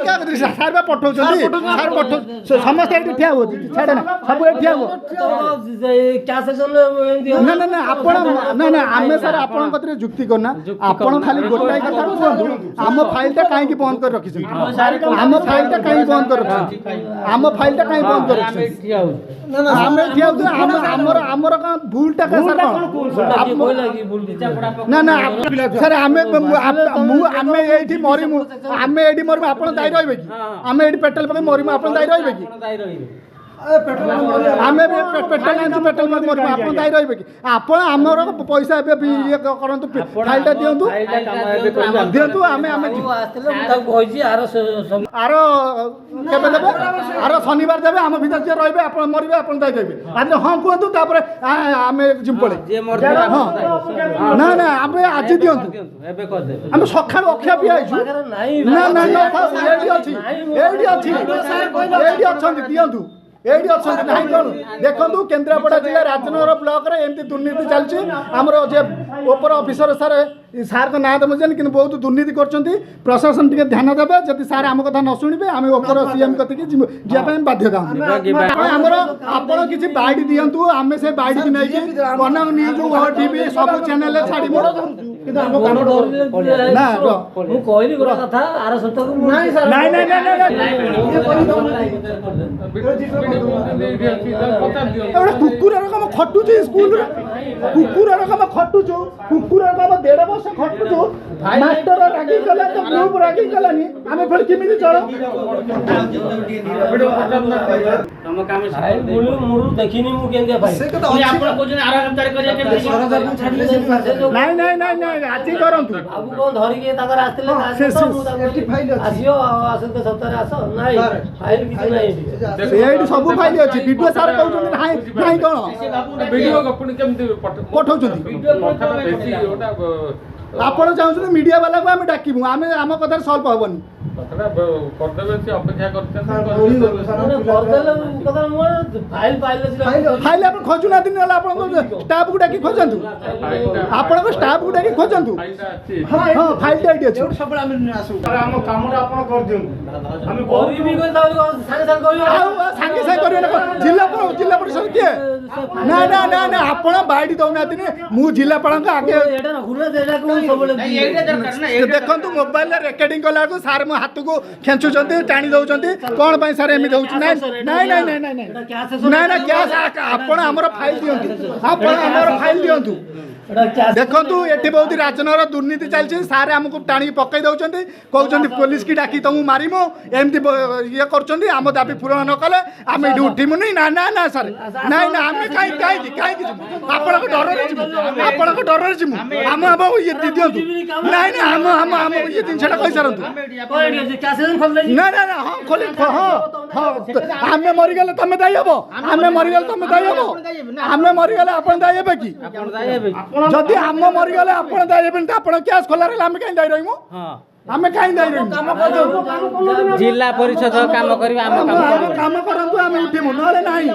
क्या सार बा पठाउछन् सार पठाउ समस्त एठी ठिया हो छाडे ना सब एठी ठिया हो ना ना ना आपण ना ना आमे सर आपण कतरे जुक्ति करना आपण खाली गोटाई कथा कहंतु आम फाइलटा काहे की बंद कर रखिछन आम फाइलटा काहे बंद कर रखिछन आम फाइलटा काहे बंद कर रखिछन ना ना आमे ठिया हो हमर हमर का भूलटा का सर ना ना सर आमे आमे एठी मरिमु आमे एठी मरिमु आपण दाई रहबे की आमे एठी पेट्रोल पके मरिमु आपण दाई रहबे की आमे पेट्रोल आंचु पेट्रोल पके मरिमु आपण दाई रहबे की आपण हमर पैसा एबे ये करंतु फाइलटा दियंतु दियंतु आमे आमे आस्ते ताको होइजी आरो केबे देबे आरो शनिवार देबे हम भीतर जे रहबे आपण मरिबे आपण दाई रहबे आज हां कहंतु तापर आमे जिम पड़े जे मर ना ना आमे आज दियंतु एबे कर देबे हम सखाळ अखिया पि आइछु ना ना ना एडी अछि एडी अछंती दियंतु एडी अछंती नाही कोन देखंतु केन्द्रापड़ा जिला राजनगर ब्लॉक रे एमती दुर्नीति चलछि हमरो जे ऊपर ऑफिसर सर सार को ना तो मुझे कि बहुत दुर्नीति करछंती प्रशासन टिके ध्यान देबे जदि सार हम कथा न सुनिबे हम ऊपर सीएम कति कि जिया पे बाध्यता हमरो आपण किछि बाइड दियंतु हमें से बाइड कि नै कि कोना न्यूज टीवी सब चैनल ले छाडिबो किंतु हम काम ना मु कहली गोरा कथा आरो सत्य नाही सर नाही नाही नाही एवढा कुकुर रकम खटुची स्कूल रे कुकुर रकम खटुचो कुकुर रकम 1.5 वर्ष खटुचो मास्टर रागी कला तो ग्रुप रागी कलानी आमे फेर केमिति चलो तम काम छाई बोलु मुरु देखिनी मु केंदे भाई আপুনি आपण कोजन आरो हमदारी करिया के सरदार को छाडले नाही नाही नाही नाही आजी करंतु बाबू को धरि के ताकर आस्तेले फाइल आसियो आसे तो सप्ताह आसो नाही फाइल किछ नाही एडी सब फाइल अछि वीडियो सार कहउछन नाही नाही कोन वीडियो आपण केमति पठाउछन आपण चाहउछन मीडिया वाला को हम डाकिबु आमे हम कथा सॉल्व होबनी करदेबे से अपेक्षा करछन फाइल आपण खोजुना दिन वाला आपण स्टाफ को डाकी खोजंतु आपण को स्टाफ को डाकी खोजंतु हां फाइल डाइट अछि सब हम आसु हम कामरा आपण कर दियु हम गरीबी को संगे संगे करियो संगे संगे करियो ना जिला परिषद के ना ना ना ना आपण बाइडी दउना दिन मु जिला पळंका आगे एटा घुरे देला को सबले एटा दरकार ना देखंतु मोबाइल रे रेकॉर्डिंग कला को सार म हाथ को खेंचुचंती टाणी दउचंती कोन पई सार एमि दउछ नाही नाही नाही नाही नाही नाही ना क्या आपण हमर फाइल दियंतु आपण हमर फाइल दियंतु देखंतु एठी बहुत राजनगर दुर्नीति चलछि सारे हमको टाणी पकई दउचंती कहउचंती पुलिस की डाकी तमु मारिमो एमती ये करचंती हम दाबी पूर्ण न कले हम इडी उठिमु नहीं ना ना ना सर नहीं ना हम काई आपण को डर रे जिमु आपण को डर रे जिमु हम ये दियंतु नहीं ना हम ये दिन छडा कहि सरंतु ना ना ना हां खोली हां हां हमें मरि गेले तमे दाई हबो हमें मरि गेले तमे दाई हबो हमें मरि गेले आपण दाई हेबे की आपण दाई हेबे जदि हम मरि गेले आपण दाई हेबे त आपण केस खोला रे हम काई दाई रहिमु हां हमें काई दाई रहिमु काम करदो जिला परिषद काम करबा हम काम करंतु हम उठिमु नले नाही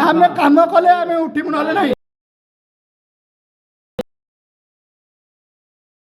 हमें काम कले हम उठिमु नले नाही।